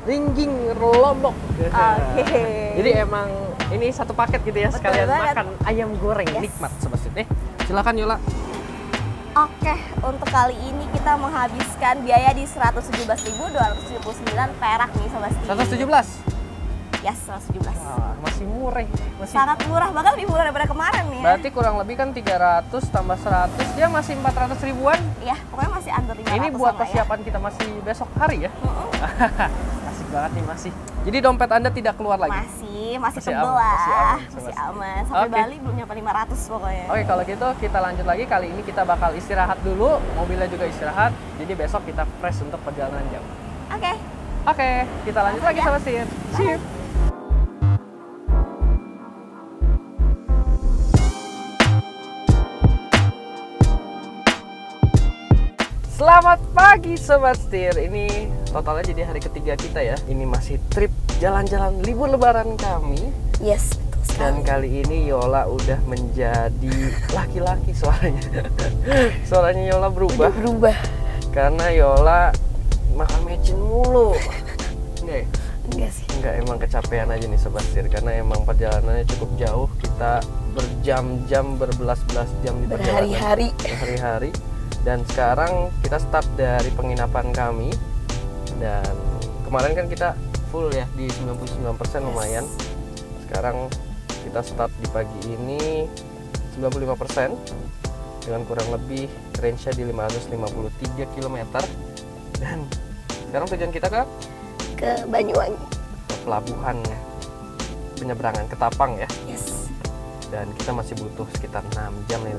Ringging Lombok. Oke. Jadi emang ini satu paket gitu ya, Betul sekalian banget. makan ayam goreng. Yes. Nikmat Sobat Setir. Silakan Yola. Oke, untuk kali ini kita menghabiskan biaya di 117.279 perak nih Sobat Setir. 117. Yes, 117. Wah, masih murah. Masih. Sangat murah, bahkan lebih murah daripada kemarin nih ya. Berarti kurang lebih kan 300 tambah 100 dia masih 400 ribuan. Iya, pokoknya masih under 500 Ini buat lah ya. persiapan kita masih besok hari ya. Mm-mm. Asik banget nih masih. Jadi dompet Anda tidak keluar lagi. Masih Masih tebel aman, lah. masih aman, Masih Sobat. aman. Sampai Oke. Bali belum nyampe 500 pokoknya. Oke, kalau gitu kita lanjut lagi. Kali ini kita bakal istirahat dulu, mobilnya juga istirahat. Jadi besok kita fresh untuk perjalanan jauh. Oke. Oke, kita lanjut lagi ya. Sobat Setir. Sip. Selamat pagi Sobat Setir. Ini totalnya jadi hari ketiga kita ya. Ini masih trip jalan-jalan libur lebaran kami. Yes, betul sekali. Dan kali ini Yola udah menjadi laki-laki suaranya. Suaranya Yola berubah Berubah. karena Yola makan mecin mulu. Enggak, ya? Enggak sih. Enggak, emang kecapean aja nih Sobat Setir karena emang perjalanannya cukup jauh. Kita berjam-jam, berbelas-belas jam di perjalanan. Berhari-hari. Dan sekarang kita start dari penginapan kami. Dan kemarin kan kita full ya di 99% lumayan. Sekarang kita start di pagi ini 95% dengan kurang lebih range-nya di 553 km. Dan sekarang tujuan kita ke Banyuwangi. pelabuhan penyeberangan Ketapang ya. Yes. Dan kita masih butuh sekitar 6 jam nih,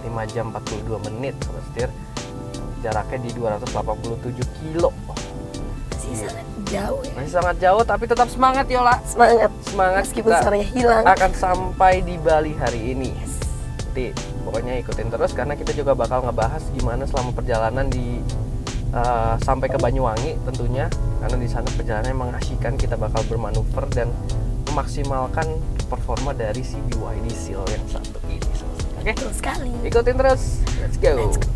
5 jam 42 menit Sobat Setir. Jaraknya di 287 kilo. Masih Iya. sangat jauh ya. Masih sangat jauh tapi tetap semangat Yola. Semangat. Semangat, Meskipun kita suaranya hilang. akan sampai di Bali hari ini. Jadi pokoknya ikutin terus karena kita juga bakal ngebahas gimana selama perjalanan di sampai ke Banyuwangi tentunya, karena di sana perjalanan mengasihkan. Kita bakal bermanuver dan memaksimalkan performa dari si BYD Seal yang satu ini. Oke, Betul sekali. ikutin terus. Let's go. Let's go.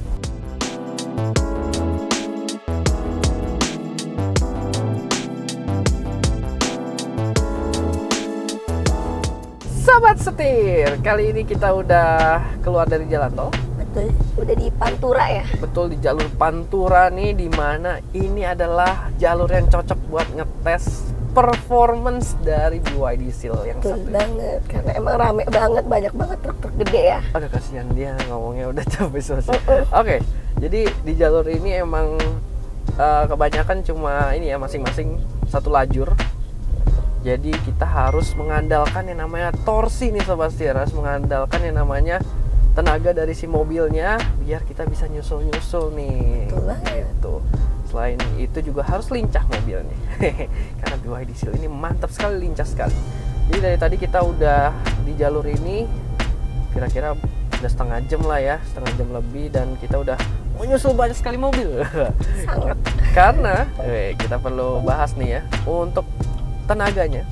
Sobat Setir, kali ini kita udah keluar dari jalan tol. Betul. Udah di Pantura ya. Betul, di jalur Pantura nih, dimana ini adalah jalur yang cocok buat ngetes performance dari BYD Seal yang Betul satu ini. banget. Karena emang rame banget, banyak banget truk-truk gede ya. Agak kasihan dia ngomongnya udah capek selesai. Oke, jadi di jalur ini emang kebanyakan cuma ini ya, masing-masing satu lajur. Jadi kita harus mengandalkan yang namanya torsi nih Sobat Setir, harus mengandalkan yang namanya tenaga dari si mobilnya biar kita bisa nyusul-nyusul nih. Betul banget. Gitu. Selain itu juga harus lincah mobilnya. Karena BYD Seal ini mantap sekali, lincah sekali. Jadi dari tadi kita udah di jalur ini kira-kira udah setengah jam lah ya, setengah jam lebih, dan kita udah menyusul banyak sekali mobil. Sangat. Karena kita perlu bahas nih ya, untuk tenaganya.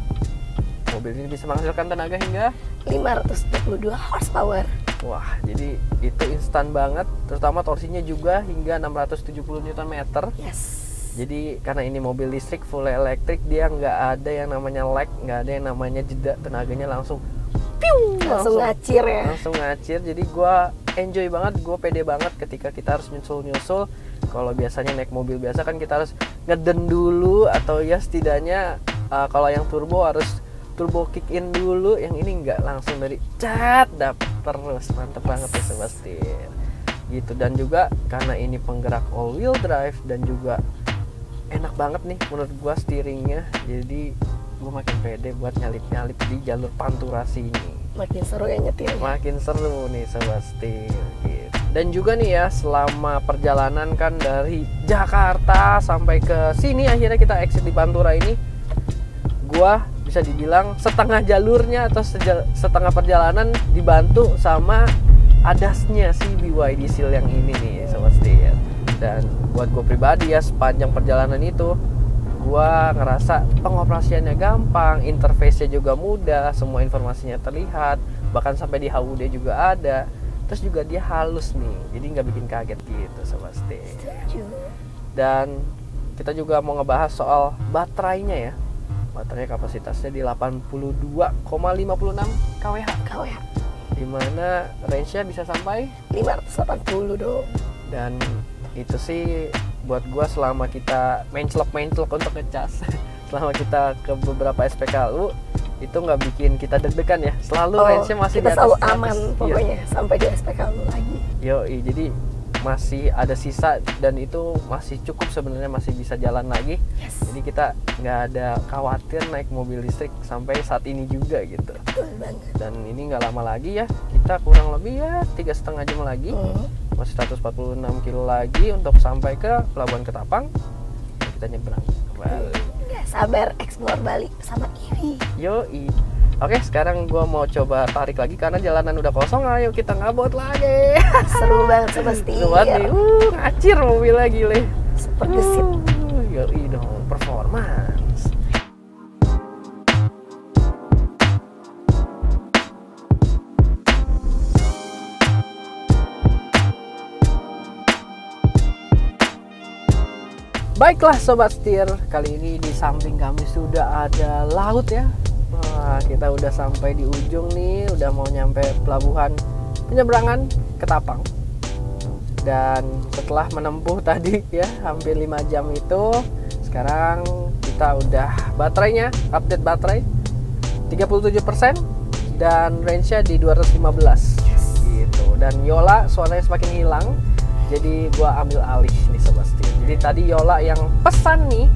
Mobil ini bisa menghasilkan tenaga hingga 522 horsepower. Wah, jadi itu instan banget, terutama torsinya juga hingga 670 Nm. Yes. Jadi karena ini mobil listrik full elektrik, dia nggak ada yang namanya lag, nggak ada yang namanya jeda, tenaganya langsung Langsung ngacir ya. langsung ngacir. Jadi gua enjoy banget, gua pede banget ketika kita harus nyusul. Kalau biasanya naik mobil biasa kan kita harus ngeden dulu, atau ya setidaknya kalau yang turbo harus turbo kick in dulu. Yang ini nggak, langsung dari cat dapet terus, mantep banget ya Sebastian gitu. Dan juga karena ini penggerak all wheel drive dan juga enak banget nih menurut gua steeringnya, jadi gua makin pede buat nyalip di jalur panturasi ini. Makin seru ya nyetirnya. Makin seru nih Sebastian gitu. Dan juga nih ya, selama perjalanan kan dari Jakarta sampai ke sini, akhirnya kita exit di Pantura ini, gua bisa dibilang setengah jalurnya atau setengah perjalanan dibantu sama adasnya si BYD Seal yang ini nih Sebastian. Dan buat gue pribadi ya, sepanjang perjalanan itu gue ngerasa pengoperasiannya gampang, interface-nya juga mudah, semua informasinya terlihat, bahkan sampai di HUD juga ada. Terus juga dia halus nih, jadi nggak bikin kaget gitu Sebastian. Dan kita juga mau ngebahas soal baterainya ya. Baterai kapasitasnya di 82,56 kWh. Dimana range-nya bisa sampai 580 dong. Dan itu sih buat gua selama kita mencelok untuk ngecas selama kita ke beberapa SPKLU itu nggak bikin kita deg-degan ya, selalu range-nya masih kita di atas selalu 100. aman pokoknya sampai di SPKLU lagi. Jadi masih ada sisa dan itu masih cukup sebenarnya, masih bisa jalan lagi. Yes. Jadi kita nggak ada khawatir naik mobil listrik sampai saat ini juga gitu. Betul banget. Dan ini nggak lama lagi ya, kita kurang lebih ya 3,5 jam lagi, masih 146 kilo lagi untuk sampai ke Pelabuhan Ketapang. Dan kita nyebrang ke Bali. Nggak sabar explore Bali sama Ivy. Yoi. Oke, sekarang gue mau coba tarik lagi karena jalanan udah kosong. Ayo kita ngabot lagi. Seru banget Sebastian. Seru banget nih. Ngacir mobil lagi le. Super gesit. Yoi dong, performance. Baiklah Sobat Setir, kali ini di samping kami sudah ada laut ya. Wah, kita udah sampai di ujung nih, udah mau nyampe pelabuhan penyeberangan Ketapang. Dan setelah menempuh tadi ya hampir 5 jam itu, sekarang kita udah baterainya, update baterai 37% dan range-nya di 215 gitu. Dan Yola suaranya semakin hilang, jadi gua ambil alih nih Sebastian. Jadi tadi Yola yang pesan nih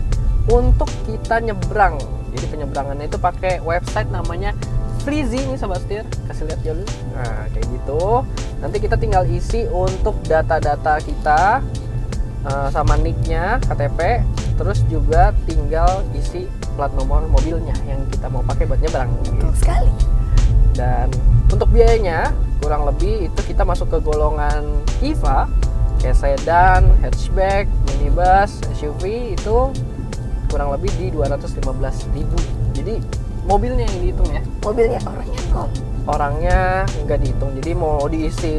untuk kita nyebrang. Jadi penyeberangannya itu pakai website namanya Freezy nih Sebastian. Kasih lihat dulu. Nah, kayak gitu. Nanti kita tinggal isi untuk data-data kita sama nick-nya, KTP, terus juga tinggal isi plat nomor mobilnya yang kita mau pakai buat nyebrang. Betul sekali. Dan untuk biayanya kurang lebih itu kita masuk ke golongan EVA, kayak sedan, hatchback, minibus, SUV itu kurang lebih di 215.000. Jadi mobilnya yang dihitung ya. Mobilnya, orangnya kok. Orangnya nggak dihitung. Jadi mau diisi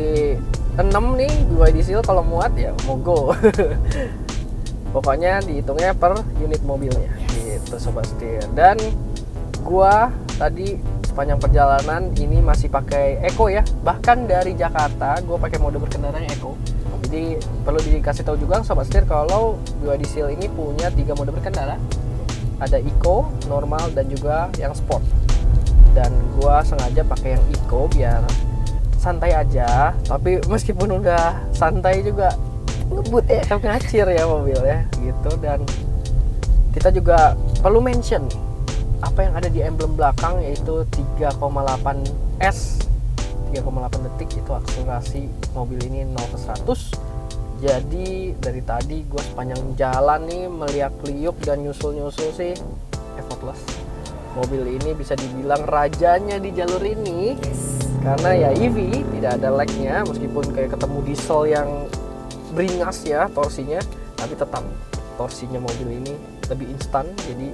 6 nih BYD Seal, kalau muat ya mau go. Pokoknya dihitungnya per unit mobilnya gitu Sobat Setir. Dan gua tadi sepanjang perjalanan ini masih pakai Eco ya. Bahkan dari Jakarta gua pakai mode berkendaranya Eco. Jadi perlu dikasih tahu juga Sobat Setir kalau BYD Seal ini punya 3 mode berkendara. Ada Eco, normal, dan juga yang sport. Dan gua sengaja pakai yang Eco biar santai aja. Tapi meskipun udah santai juga Ngebut ya. tetap ngacir ya mobil ya gitu. Dan kita juga perlu mention nih apa yang ada di emblem belakang, yaitu 3,8 S, 3,8 detik itu akselerasi mobil ini 0 ke 100. Jadi dari tadi gue sepanjang jalan nih meliak-liuk dan nyusul-nyusul sih effortless. Mobil ini bisa dibilang rajanya di jalur ini. Karena ya EV tidak ada lag-nya, meskipun kayak ketemu diesel yang beringas ya torsinya, tapi tetap torsinya mobil ini lebih instan, jadi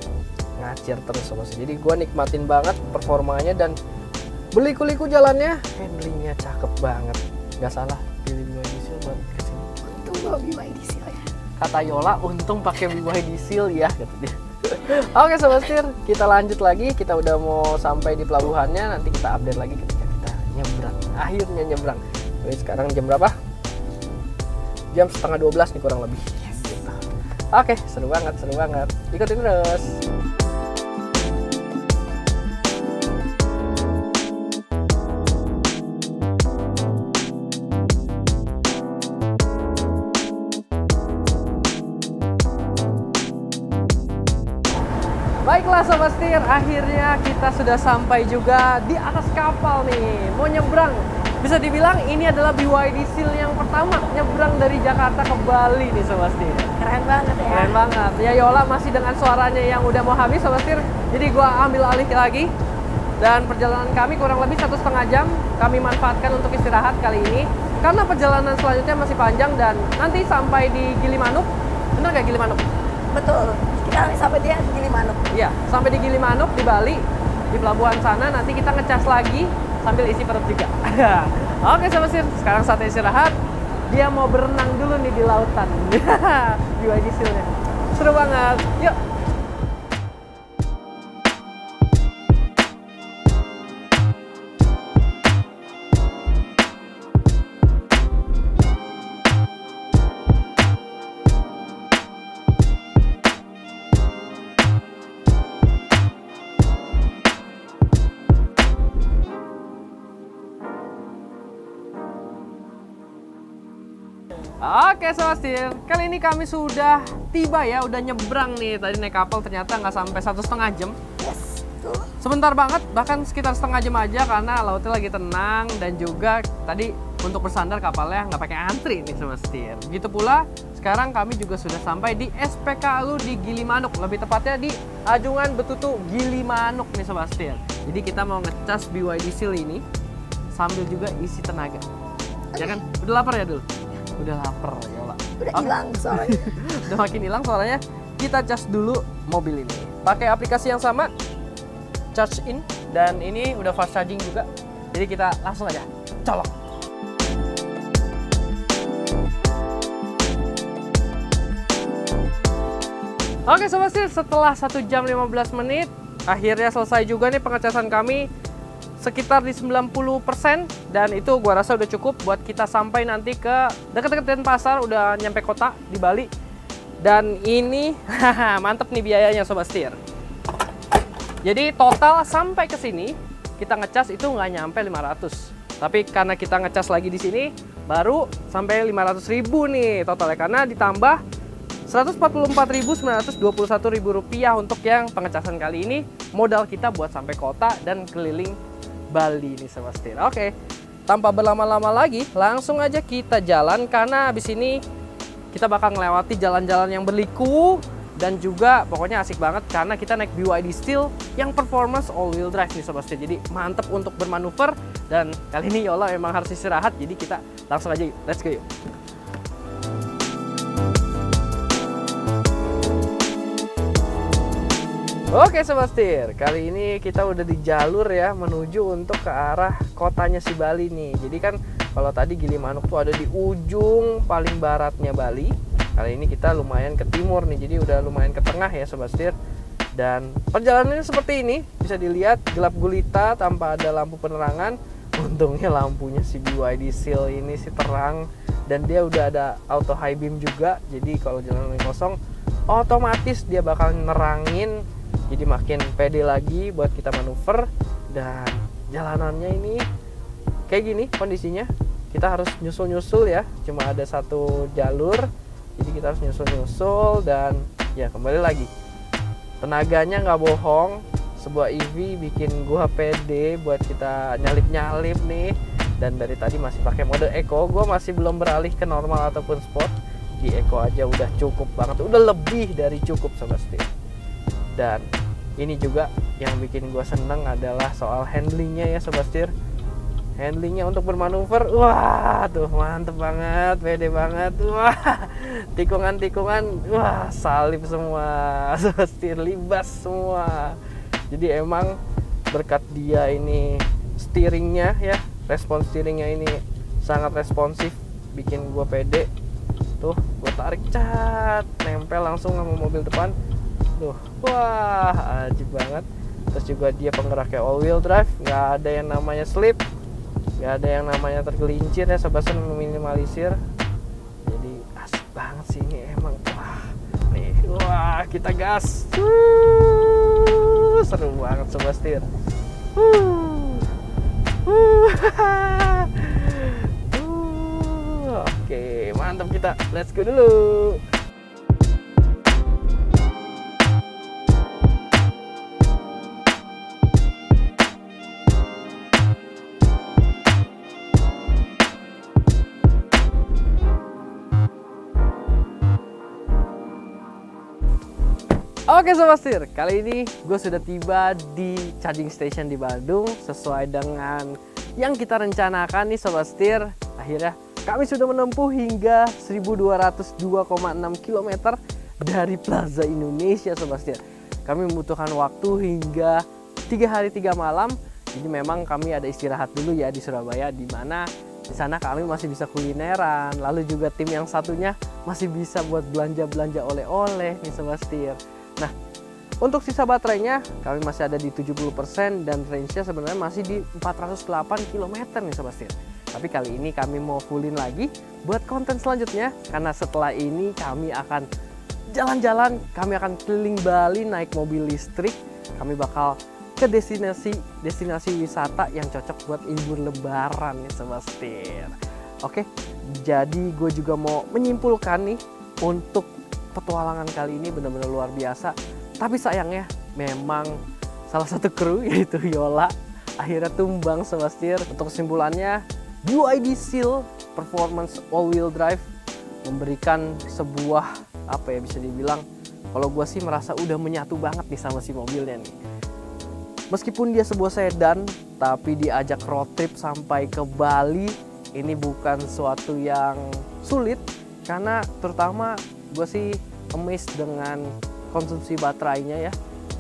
ngacir terus. Jadi gue nikmatin banget performanya dan Berliku-liku jalannya, handlingnya cakep banget. Nggak salah pilih BYD Seal buat kesini. Untung bawa BYD Seal ya. Kata Yola, untung pakai BYD Seal ya, kata dia. Oke Sobat Setir, kita lanjut lagi. Kita udah mau sampai di pelabuhannya. Nanti kita update lagi ketika kita nyebrang. Akhirnya nyebrang. Jadi sekarang jam berapa? Jam 11:30 nih kurang lebih. Yes. Gitu. Oke, seru banget, seru banget. Ikutin terus. Baiklah Sobat Setir, akhirnya kita sudah sampai juga di atas kapal nih. Mau nyebrang. Bisa dibilang ini adalah BYD Seal yang pertama nyebrang dari Jakarta ke Bali nih Sobat Setir. Keren banget ya. Keren banget. Ya Yola masih dengan suaranya yang udah mau habis Sobat Setir. Jadi gua ambil alih lagi. Dan perjalanan kami kurang lebih 1,5 jam. Kami manfaatkan untuk istirahat kali ini. Karena perjalanan selanjutnya masih panjang dan nanti sampai di Gilimanuk. Bener nggak Gilimanuk? Betul. Kita sampai dia di Gilimanuk. Iya, sampai di Gilimanuk di Bali, di pelabuhan sana nanti kita ngecas lagi sambil isi perut juga. Oke Sobat Setir, sekarang saatnya istirahat. Dia mau berenang dulu nih di lautan. BYD Seal-nya. Seru banget. Yuk. Oke Sobat Setir, kali ini kami sudah tiba ya, udah nyebrang nih. Tadi naik kapal ternyata nggak sampai 1,5 jam. Yes, betul. Sebentar banget, bahkan sekitar setengah jam aja karena lautnya lagi tenang. Dan juga tadi untuk bersandar kapalnya nggak pakai antri nih Sobat Setir. Begitu pula sekarang kami juga sudah sampai di SPKLU di Gilimanuk. Lebih tepatnya di Ajungan Betutu Gilimanuk nih Sobat Setir. Jadi kita mau ngecas BYD Seal ini sambil juga isi tenaga. Ya kan? Udah lapar ya dulu? Udah lapar Yola. Udah hilang suaranya. Udah makin hilang suaranya. Kita cas dulu mobil ini. Pakai aplikasi yang sama, charge in, dan ini udah fast charging juga. Jadi kita langsung aja colok. Oke Sobat Setir, setelah 1 jam 15 menit akhirnya selesai juga nih pengecasan kami. Sekitar di 90%, dan itu gua rasa udah cukup buat kita sampai nanti ke dekat-dekat Denpasar, udah nyampe kota di Bali. Dan ini mantep nih biayanya Sobat Setir. Jadi total sampai ke sini kita ngecas itu nggak nyampe 500. Tapi karena kita ngecas lagi di sini baru sampai 500.000 nih totalnya, karena ditambah 144.921 rupiah untuk yang pengecasan kali ini. Modal kita buat sampai kota dan keliling Bali nih Sobat Setir. Oke, tanpa berlama-lama lagi, langsung aja kita jalan karena habis ini kita bakal melewati jalan-jalan yang berliku dan juga pokoknya asik banget karena kita naik BYD Seal yang performance all-wheel drive nih Sobat Setir. Jadi mantep untuk bermanuver dan kali ini Yola memang harus istirahat, jadi kita langsung aja yuk. Let's go yuk. Oke Sobat Setir, kali ini kita udah di jalur ya menuju untuk ke arah kotanya si Bali nih. Jadi kan kalau tadi Gilimanuk tuh ada di ujung paling baratnya Bali. Kali ini kita lumayan ke timur nih, jadi udah lumayan ke tengah ya Sobat Setir. Dan perjalanannya seperti ini, bisa dilihat gelap gulita tanpa ada lampu penerangan. Untungnya lampunya si BYD Seal ini sih terang dan dia udah ada auto high beam juga. Jadi kalau jalan kosong otomatis dia bakal nerangin. Jadi makin pede lagi buat kita manuver. Dan jalanannya ini kayak gini kondisinya. Kita harus nyusul-nyusul ya. Cuma ada satu jalur. Jadi kita harus nyusul-nyusul. Dan ya kembali lagi, tenaganya nggak bohong. Sebuah EV bikin gua pede buat kita nyalip-nyalip nih. Dan dari tadi masih pakai mode eco. Gua masih belum beralih ke normal ataupun sport. Di eco aja udah cukup banget. Udah lebih dari cukup Sobat Setir. Dan ini juga yang bikin gue seneng adalah soal handlingnya ya Sobat Setir. Handlingnya untuk bermanuver, wah tuh mantep banget, pede banget. Wah, tikungan-tikungan, wah salip semua Sobat Setir, libas semua. Jadi emang berkat dia ini steeringnya ya, respon steeringnya ini sangat responsif, bikin gue pede. Tuh gue tarik cat, nempel langsung sama mobil depan. Tuh, wah ajib banget. Terus juga dia penggeraknya all wheel drive, nggak ada yang namanya slip, nggak ada yang namanya tergelincir ya, Sebastian meminimalisir. Jadi asik banget sih ini emang. Wah nih, wah kita gas. Seru banget Sebastian. Oke, mantap kita. Let's go dulu. Oke Sobat Setir, kali ini gue sudah tiba di charging station di Bandung. Sesuai dengan yang kita rencanakan nih Sobat Setir, akhirnya kami sudah menempuh hingga 1202,6 km dari Plaza Indonesia Sobat Setir. Kami membutuhkan waktu hingga 3 hari 3 malam. Jadi memang kami ada istirahat dulu ya di Surabaya, di mana di sana kami masih bisa kulineran. Lalu juga tim yang satunya masih bisa buat belanja-belanja oleh-oleh nih Sobat Setir. Nah, untuk sisa baterainya kami masih ada di 70% dan range-nya sebenarnya masih di 408 km nih Sobat Setir. Tapi kali ini kami mau fullin lagi buat konten selanjutnya, karena setelah ini kami akan jalan-jalan, kami akan keliling Bali naik mobil listrik. Kami bakal ke destinasi wisata yang cocok buat libur lebaran nih Sobat Setir. Oke, jadi gue juga mau menyimpulkan nih, untuk petualangan kali ini benar-benar luar biasa. Tapi sayangnya memang salah satu kru yaitu Yola akhirnya tumbang Sobat Setir. Untuk kesimpulannya, BYD Seal Performance All Wheel Drive memberikan sebuah apa ya, bisa dibilang kalau gue sih merasa udah menyatu banget nih sama si mobilnya nih. Meskipun dia sebuah sedan, tapi diajak road trip sampai ke Bali ini bukan suatu yang sulit, karena terutama gue sih amazed dengan konsumsi baterainya ya.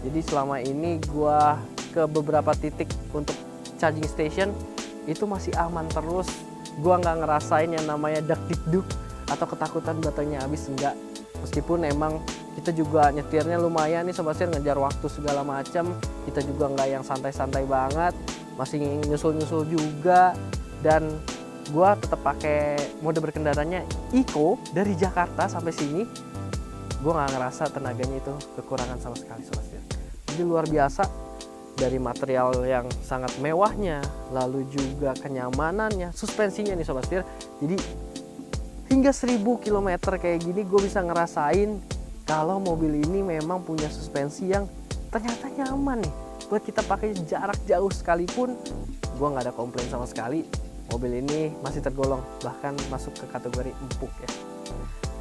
Jadi selama ini gue ke beberapa titik untuk charging station itu masih aman terus. Gue nggak ngerasain yang namanya dak-dik-duk atau ketakutan baterainya habis, enggak. Meskipun emang kita juga nyetirnya lumayan nih Sobat Setir, ngejar waktu segala macam. Kita juga nggak yang santai-santai banget, masih nyusul-nyusul juga. Dan gue tetap pakai mode berkendaranya Eco dari Jakarta sampai sini. Gue nggak ngerasa tenaganya itu kekurangan sama sekali Sobat Setir. Jadi luar biasa, dari material yang sangat mewahnya, lalu juga kenyamanannya, suspensinya nih Sobat Setir. Jadi hingga 1000 km kayak gini gue bisa ngerasain kalau mobil ini memang punya suspensi yang ternyata nyaman nih buat kita pakai jarak jauh sekalipun. Gue nggak ada komplain sama sekali. Mobil ini masih tergolong bahkan masuk ke kategori empuk ya.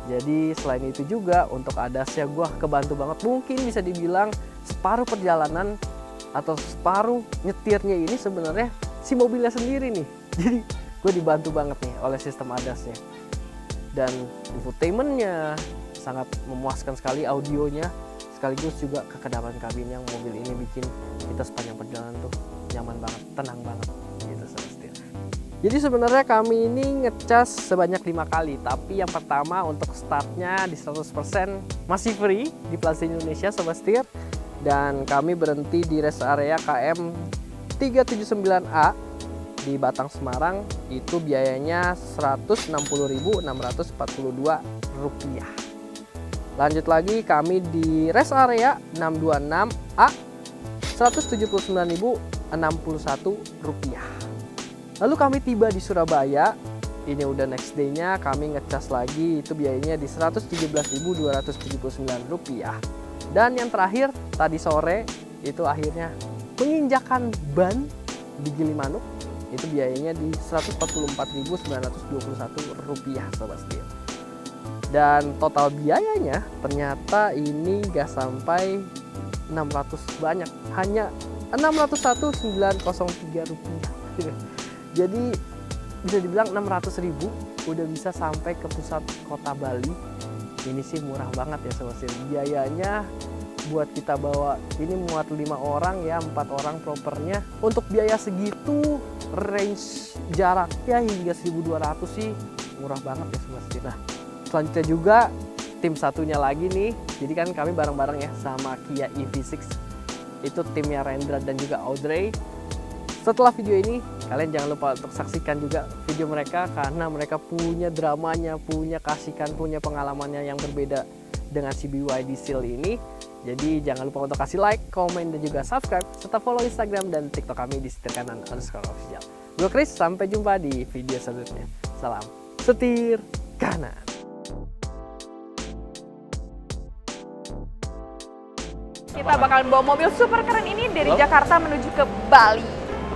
Jadi selain itu juga untuk ADAS-nya gue kebantu banget. Mungkin bisa dibilang separuh perjalanan atau separuh nyetirnya ini sebenarnya si mobilnya sendiri nih. Jadi gue dibantu banget nih oleh sistem ADAS-nya. Dan infotainmentnya sangat memuaskan sekali, audionya, sekaligus juga kekedaman kabin yang mobil ini bikin kita sepanjang perjalanan tuh nyaman banget, tenang banget gitu Sobat Setir. Jadi sebenarnya kami ini ngecas sebanyak 5 kali, tapi yang pertama untuk startnya di 100% masih free di Plaza Indonesia Sobat Setir. Dan kami berhenti di rest area KM 379A di Batang Semarang, itu biayanya Rp160.642. Lanjut lagi kami di rest area 626A Rp179.061. Lalu kami tiba di Surabaya, ini udah next day-nya, kami ngecas lagi, itu biayanya di Rp117.279. Dan yang terakhir tadi sore itu akhirnya menginjakan ban di Gilimanuk, itu biayanya di Rp144.921 Sobat Setir. Dan total biayanya ternyata ini gak sampai 600 banyak, hanya Rp601.903. Jadi bisa dibilang 600.000 udah bisa sampai ke pusat kota Bali. Ini sih murah banget ya Sobat Setir. Biayanya buat kita bawa. Ini muat 5 orang ya, 4 orang propernya. Untuk biaya segitu, range jaraknya hingga 1200 sih murah banget ya Sobat Setir. Nah, selanjutnya juga tim satunya lagi nih. Jadi kan kami bareng-bareng ya sama Kia EV6. Itu timnya Rendra dan juga Audrey. Setelah video ini, kalian jangan lupa untuk saksikan juga video mereka karena mereka punya dramanya, punya kasihkan, punya pengalamannya yang berbeda dengan si BYD Seal ini. Jadi jangan lupa untuk kasih like, komen, dan juga subscribe serta follow Instagram dan TikTok kami di setirkanan_official. Gue Chris, sampai jumpa di video selanjutnya. Salam setir kanan. Kita bakalan bawa mobil super keren ini dari Jakarta menuju ke Bali.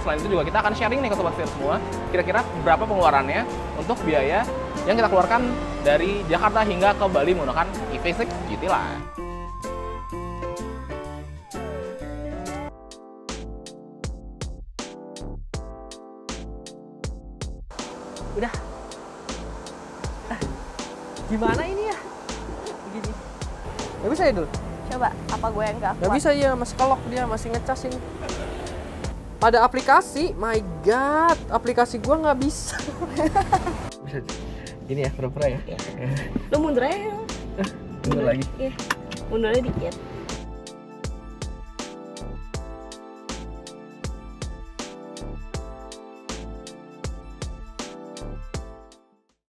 Selain itu juga kita akan sharing nih ke Sobat Setir semua, kira-kira berapa pengeluarannya untuk biaya yang kita keluarkan dari Jakarta hingga ke Bali menggunakan EV6 GT Line. Udah. Gimana ini ya? Begini. Gak bisa ya dulu? Coba, apa gue yang nggak Gak kuat? bisa ya, masih kelok dia, masih ngecas ini. Ada aplikasi, my god, aplikasi gua nggak bisa. Bisa ini ya, pura-pura ya. Lu mundur aja. Mundur lagi. Iya, mundurnya dikit.